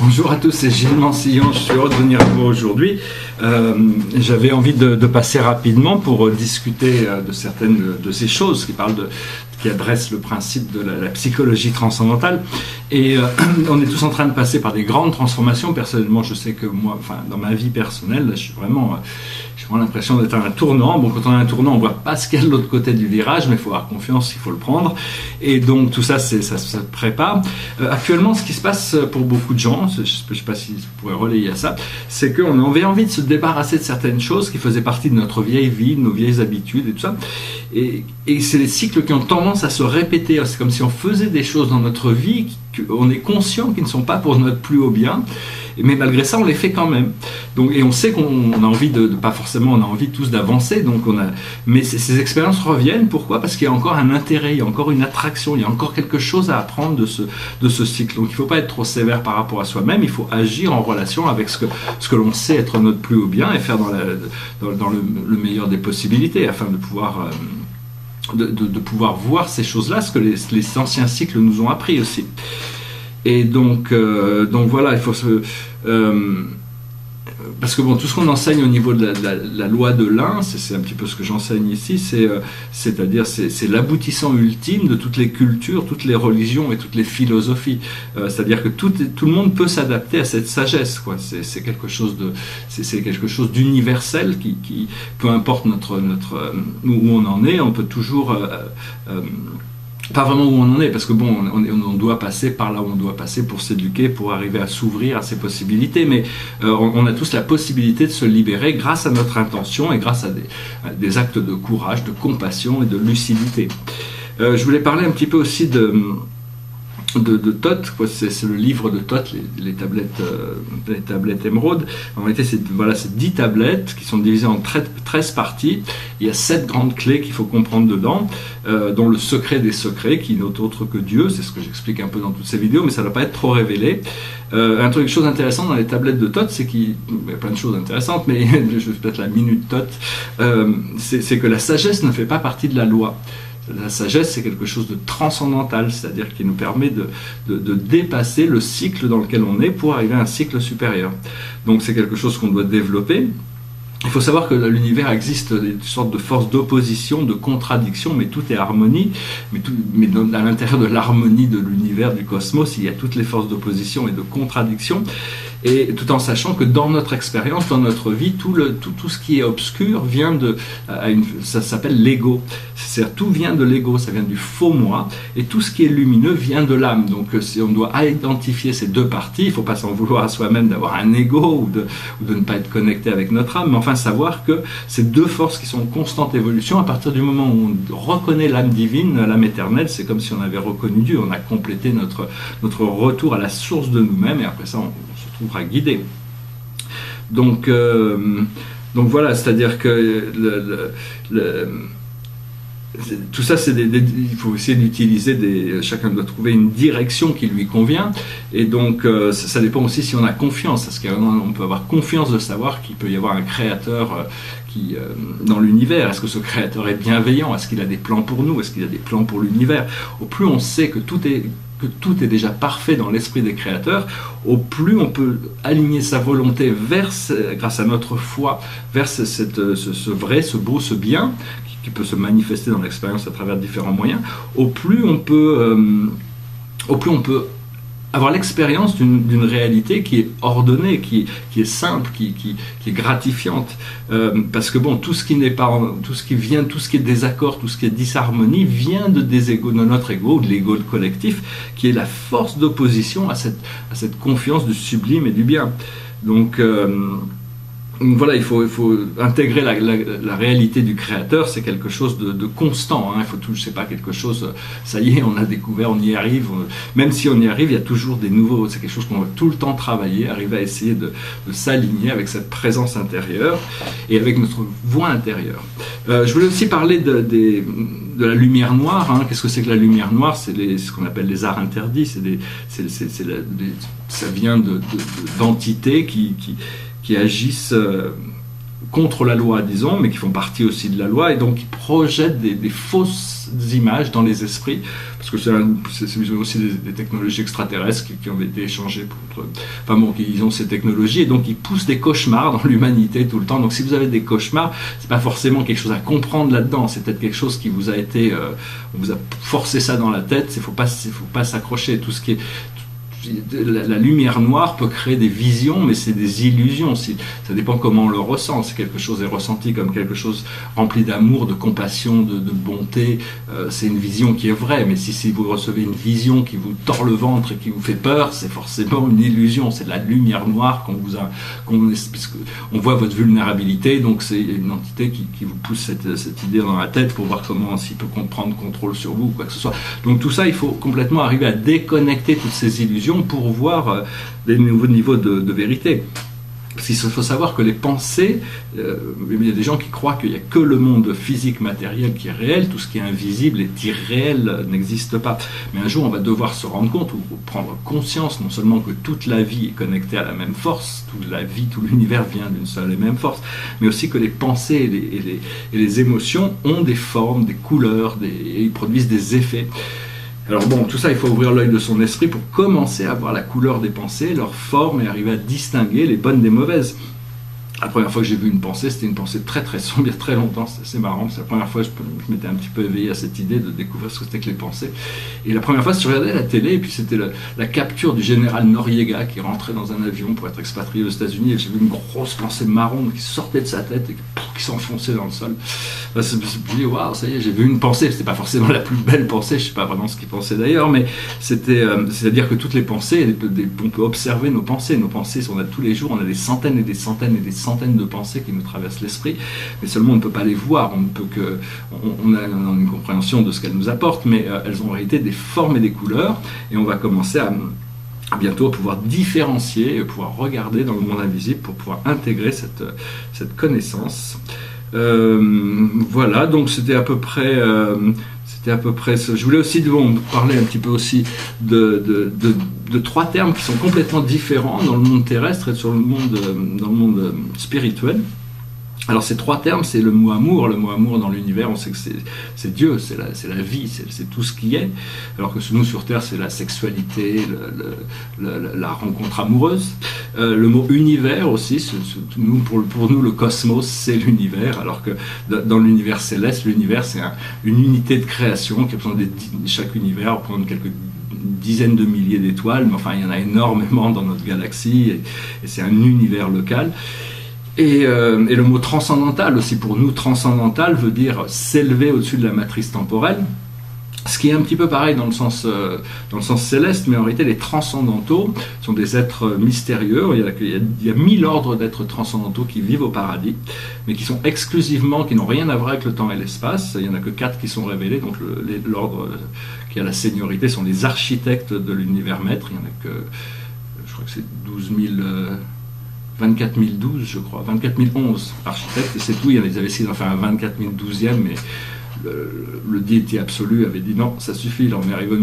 Bonjour à tous, c'est Gilles Mansillon, je suis heureux de venir à vous aujourd'hui. J'avais envie de passer rapidement pour discuter de certaines de ces choses qui adressent le principe de la psychologie transcendantale. Et on est tous en train de passer par des grandes transformations. Personnellement, je sais que moi, dans ma vie personnelle, j'ai vraiment l'impression d'être à un tournant. Bon, quand on a un tournant, on ne voit pas ce qu'il y a de l'autre côté du virage, mais il faut avoir confiance, il faut le prendre. Et donc tout ça, ça se prépare. Actuellement, ce qui se passe pour beaucoup de gens, je ne sais pas si vous pourrez relayer à ça, c'est qu'on avait envie de se débarrasser de certaines choses qui faisaient partie de notre vieille vie, de nos vieilles habitudes et tout ça. Et c'est des cycles qui ont tendance à se répéter. C'est comme si on faisait des choses dans notre vie qu'on est conscient qu'ils ne sont pas pour notre plus haut bien, mais malgré ça on les fait quand même. Donc, et on sait qu'on a envie pas forcément on a envie tous d'avancer, mais ces expériences reviennent. Pourquoi? Parce qu'il y a encore un intérêt, il y a encore une attraction, il y a encore quelque chose à apprendre de ce cycle. Donc il ne faut pas être trop sévère par rapport à soi-même, il faut agir en relation avec ce que l'on sait être notre plus haut bien et faire dans le meilleur des possibilités afin de pouvoir de pouvoir voir ces choses-là, ce que les anciens cycles nous ont appris aussi. Et donc voilà, il faut parce que bon, tout ce qu'on enseigne au niveau de la loi de l'un, c'est un petit peu ce que j'enseigne ici, c'est-à-dire c'est l'aboutissant ultime de toutes les cultures, toutes les religions et toutes les philosophies. C'est-à-dire que tout le monde peut s'adapter à cette sagesse, quoi. C'est quelque chose d'universel qui peu importe où on en est, on peut toujours pas vraiment où on en est, parce que bon, on doit passer par là où on doit passer pour s'éduquer, pour arriver à s'ouvrir à ces possibilités, mais on a tous la possibilité de se libérer grâce à notre intention et grâce à des actes de courage, de compassion et de lucidité. Je voulais parler un petit peu aussi de Thoth, quoi. C'est le livre de Thoth, les tablettes émeraudes. En réalité, c'est 10 tablettes qui sont divisées en 13 parties. Il y a 7 grandes clés qu'il faut comprendre dedans, dont le secret des secrets, qui n'est autre que Dieu. C'est ce que j'explique un peu dans toutes ces vidéos, mais ça ne doit pas être trop révélé. Chose intéressante dans les tablettes de Thoth, c'est qu'il y a plein de choses intéressantes, mais je vais peut-être la minute Thoth, c'est que la sagesse ne fait pas partie de la loi. La sagesse, c'est quelque chose de transcendantal, c'est-à-dire qui nous permet de dépasser le cycle dans lequel on est pour arriver à un cycle supérieur. Donc c'est quelque chose qu'on doit développer. Il faut savoir que dans l'univers existe une sorte de force d'opposition, de contradiction, mais tout est harmonie. Mais à l'intérieur de l'harmonie de l'univers, du cosmos, il y a toutes les forces d'opposition et de contradiction. Et tout en sachant que dans notre expérience, dans notre vie, tout ce qui est obscur vient ça s'appelle l'ego. C'est-à-dire tout vient de l'ego, ça vient du faux moi, et tout ce qui est lumineux vient de l'âme. Donc si on doit identifier ces deux parties, il ne faut pas s'en vouloir à soi-même d'avoir un ego ou de ne pas être connecté avec notre âme, mais enfin savoir que ces deux forces qui sont en constante évolution, à partir du moment où on reconnaît l'âme divine, l'âme éternelle, c'est comme si on avait reconnu Dieu, on a complété notre retour à la source de nous-mêmes, et après ça on se trouvera guidé. Donc voilà, c'est-à-dire que tout ça, il faut essayer d'utiliser chacun doit trouver une direction qui lui convient, et donc ça dépend aussi si on a confiance, parce qu'on peut avoir confiance de savoir qu'il peut y avoir un créateur dans l'univers. Est-ce que ce créateur est bienveillant? Est-ce qu'il a des plans pour nous? Est-ce qu'il a des plans pour l'univers? Au plus on sait que tout est déjà parfait dans l'esprit des créateurs, au plus on peut aligner sa volonté grâce à notre foi, vers ce vrai, ce beau, ce bien, qui peut se manifester dans l'expérience à travers différents moyens, au plus on peut avoir l'expérience d'une réalité qui est ordonnée, qui est simple, qui est gratifiante. Parce que bon, tout ce qui est désaccord, tout ce qui est disharmonie vient de notre ego, de l'ego collectif, qui est la force d'opposition à cette confiance du sublime et du bien. Donc voilà, il faut intégrer la réalité du créateur, c'est quelque chose de constant, hein. C'est pas quelque chose, ça y est, on a découvert, on y arrive, même si on y arrive, il y a toujours des nouveaux, c'est quelque chose qu'on va tout le temps travailler, arriver à essayer de s'aligner avec cette présence intérieure et avec notre voix intérieure. Je voulais aussi parler de la lumière noire, hein. Qu'est-ce que c'est que la lumière noire? C'est ce qu'on appelle les arts interdits, ça vient d'entités qui agissent contre la loi, disons, mais qui font partie aussi de la loi, et donc qui projettent des fausses images dans les esprits, parce que c'est aussi des technologies extraterrestres qui ont été échangées enfin bon, ils ont ces technologies, et donc ils poussent des cauchemars dans l'humanité tout le temps. Donc si vous avez des cauchemars, c'est pas forcément quelque chose à comprendre là-dedans, c'est peut-être quelque chose qui vous a été, on vous a forcé ça dans la tête. Il faut pas s'accrocher. Tout ce qui est la lumière noire peut créer des visions, mais c'est des illusions. Ça dépend comment on le ressent. Si quelque chose est ressenti comme quelque chose rempli d'amour, de compassion, de bonté, c'est une vision qui est vraie. Mais si vous recevez une vision qui vous tord le ventre et qui vous fait peur, c'est forcément une illusion. C'est de la lumière noire on voit votre vulnérabilité, donc c'est une entité qui vous pousse cette idée dans la tête pour voir comment s'il peut prendre contrôle sur vous ou quoi que ce soit. Donc tout ça, il faut complètement arriver à déconnecter toutes ces illusions pour voir des nouveaux niveaux de vérité. Parce qu'il faut savoir que les pensées, il y a des gens qui croient qu'il n'y a que le monde physique matériel qui est réel, tout ce qui est invisible est irréel, n'existe pas. Mais un jour on va devoir se rendre compte, ou prendre conscience non seulement que toute la vie est connectée à la même force, toute la vie, tout l'univers vient d'une seule et même force, mais aussi que les pensées et les émotions ont des formes, des couleurs, et ils produisent des effets. Alors bon, tout ça, il faut ouvrir l'œil de son esprit pour commencer à voir la couleur des pensées, leur forme, et arriver à distinguer les bonnes des mauvaises. La première fois que j'ai vu une pensée, c'était une pensée très très sombre, il y a très longtemps, c'est assez marrant. C'est la première fois que je m'étais un petit peu éveillé à cette idée de découvrir ce que c'était que les pensées. Et la première fois, je regardais la télé, et puis c'était la capture du général Noriega qui rentrait dans un avion pour être expatrié aux États-Unis, et j'ai vu une grosse pensée marron qui sortait de sa tête et qui s'enfonçait dans le sol. Je me suis dit, waouh, ça y est, j'ai vu une pensée. C'était pas forcément la plus belle pensée, je sais pas vraiment ce qu'il pensait d'ailleurs, mais c'est-à-dire que toutes les pensées, on peut observer nos pensées. Nos pensées, on a tous les jours, on a des centaines et des centaines et des centaines de pensées qui nous traversent l'esprit, mais seulement on ne peut pas les voir, on a une compréhension de ce qu'elles nous apportent, mais elles ont en réalité des formes et des couleurs, et on va commencer à bientôt pouvoir différencier, pouvoir regarder dans le monde invisible pour pouvoir intégrer cette connaissance. Voilà, donc c'était à peu près ça. Je voulais aussi parler un petit peu aussi de trois termes qui sont complètement différents dans le monde terrestre et dans le monde spirituel. Alors ces trois termes, c'est le mot amour. Le mot amour dans l'univers, on sait que c'est Dieu, c'est la vie, c'est tout ce qui est. Alors que nous sur Terre, c'est la sexualité, la rencontre amoureuse. Le mot univers aussi, pour nous le cosmos, c'est l'univers. Alors que dans l'univers céleste, l'univers c'est une unité de création qui a besoin de chaque univers prendre quelques dizaines de milliers d'étoiles, mais enfin il y en a énormément dans notre galaxie et c'est un univers local. Et le mot transcendantal aussi, pour nous, transcendantal veut dire s'élever au-dessus de la matrice temporelle, ce qui est un petit peu pareil dans le sens céleste, mais en réalité les transcendantaux sont des êtres mystérieux. Il y a 1000 ordres d'êtres transcendantaux qui vivent au paradis, mais qui n'ont rien à voir avec le temps et l'espace. Il n'y en a que 4 qui sont révélés, donc l'ordre qui a la seniorité sont les architectes de l'univers maître. Il y en a que, je crois que c'est 24 012, je crois, 24 011 architectes, et c'est tout. Ils avaient essayé d'en faire un 24 012e, mais le deity absolu avait dit non, ça suffit, là, on est arrivé au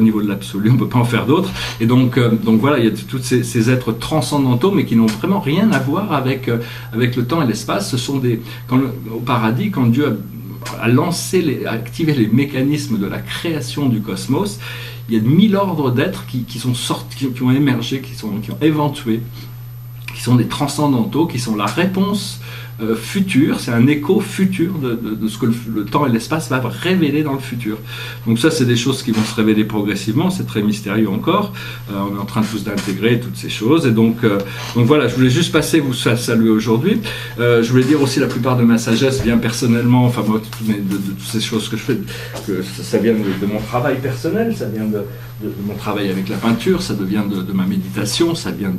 niveau de l'absolu, on ne peut pas en faire d'autres. Et donc voilà, il y a tous ces êtres transcendantaux, mais qui n'ont vraiment rien à voir avec le temps et l'espace. Ce sont au paradis, quand Dieu a activé les mécanismes de la création du cosmos, il y a 1000 ordres d'êtres qui sont sortis, qui ont émergé, qui ont éventué, qui sont des transcendantaux, qui sont la réponse future, c'est un écho futur de ce que le temps et l'espace va révéler dans le futur. Donc ça, c'est des choses qui vont se révéler progressivement, c'est très mystérieux encore. On est en train tous d'intégrer toutes ces choses, et donc voilà, je voulais juste passer vous saluer aujourd'hui. Je voulais dire aussi, la plupart de ma sagesse vient personnellement, enfin moi, de toutes ces choses que je fais, que ça vient de mon travail personnel, ça vient de mon travail avec la peinture, ça vient de ma méditation, ça vient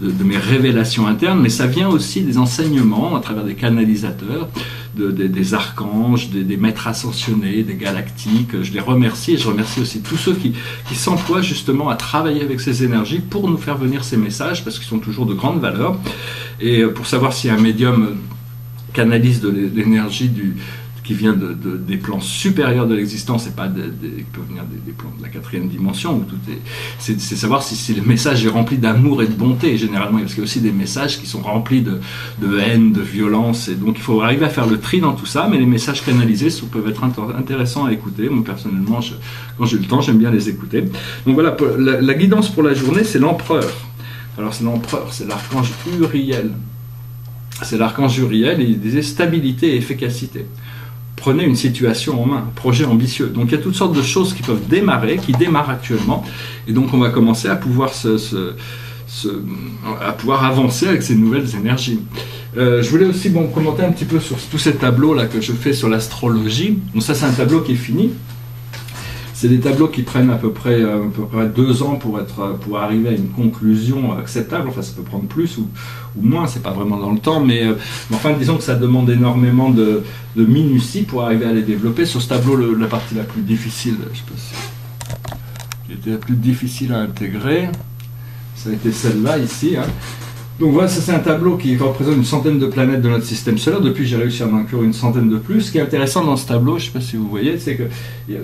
de mes révélations internes, mais ça vient aussi des enseignements à travers des canalisateurs, des archanges, des maîtres ascensionnés, des galactiques. Je les remercie, et je remercie aussi tous ceux qui s'emploient justement à travailler avec ces énergies pour nous faire venir ces messages, parce qu'ils sont toujours de grande valeur. Et pour savoir si un médium canalise de l'énergie qui vient des plans supérieurs de l'existence et pas qui peut venir des plans de la 4e dimension, où tout c'est savoir si le message est rempli d'amour et de bonté, généralement, parce qu'il y a aussi des messages qui sont remplis de haine, de violence, et donc il faut arriver à faire le tri dans tout ça, mais les messages canalisés peuvent être intéressants à écouter. Moi personnellement, quand j'ai le temps, j'aime bien les écouter. Donc voilà, la guidance pour la journée, c'est l'empereur. Alors c'est l'empereur, c'est l'archange Uriel. C'est l'archange Uriel, et il disait stabilité et efficacité. Prenez une situation en main, projet ambitieux. Donc il y a toutes sortes de choses qui peuvent démarrer, qui démarrent actuellement, et donc on va commencer à pouvoir à pouvoir avancer avec ces nouvelles énergies. Je voulais aussi commenter un petit peu sur tous ces tableaux là que je fais sur l'astrologie. Donc ça c'est un tableau qui est fini. C'est des tableaux qui prennent à peu près 2 ans pour arriver à une conclusion acceptable. Enfin, ça peut prendre plus ou moins, c'est pas vraiment dans le temps, mais enfin, disons que ça demande énormément de minutie pour arriver à les développer. Sur ce tableau, la partie la plus difficile, je sais pas si, qui était la plus difficile à intégrer, ça a été celle-là ici. Hein. Donc voilà, ça c'est un tableau qui représente une centaine de planètes de notre système solaire. Depuis, j'ai réussi à en inclure une centaine de plus. Ce qui est intéressant dans ce tableau, je ne sais pas si vous voyez, c'est qu'il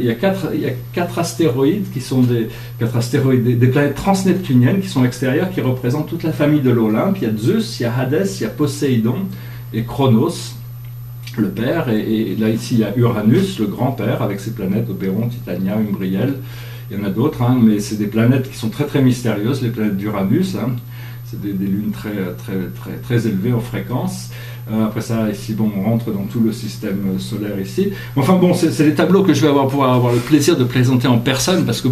y a 4 astéroïdes qui sont des planètes transneptuniennes qui sont extérieures, qui représentent toute la famille de l'Olympe. Il y a Zeus, il y a Hadès, il y a Poséidon et Chronos, le père. Et là, ici, il y a Uranus, le grand-père, avec ses planètes Oberon, Titania, Umbriel. Il y en a d'autres, hein, mais c'est des planètes qui sont très très mystérieuses, les planètes d'Uranus. Hein. C'est des lunes très élevées en fréquence. Après ça, ici, on rentre dans tout le système solaire ici. Enfin bon, c'est les tableaux que je vais pouvoir avoir le plaisir de présenter en personne, parce que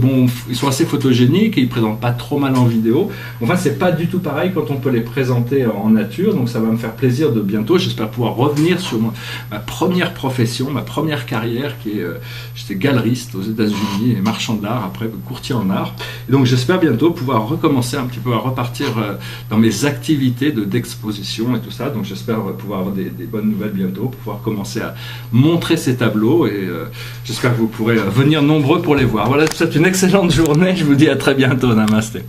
ils sont assez photogéniques et ils ne présentent pas trop mal en vidéo. Enfin, c'est pas du tout pareil quand on peut les présenter en nature, donc ça va me faire plaisir de bientôt, j'espère pouvoir revenir sur ma première profession, ma première carrière, j'étais galeriste aux États-Unis et marchand d'art, après courtier en art. Et donc j'espère bientôt pouvoir recommencer un petit peu à repartir dans mes activités d'exposition et tout ça, donc j'espère pouvoir avoir des bonnes nouvelles bientôt, pouvoir commencer à montrer ces tableaux, et j'espère que vous pourrez venir nombreux pour les voir. Voilà, je vous souhaite une excellente journée, je vous dis à très bientôt, namasté.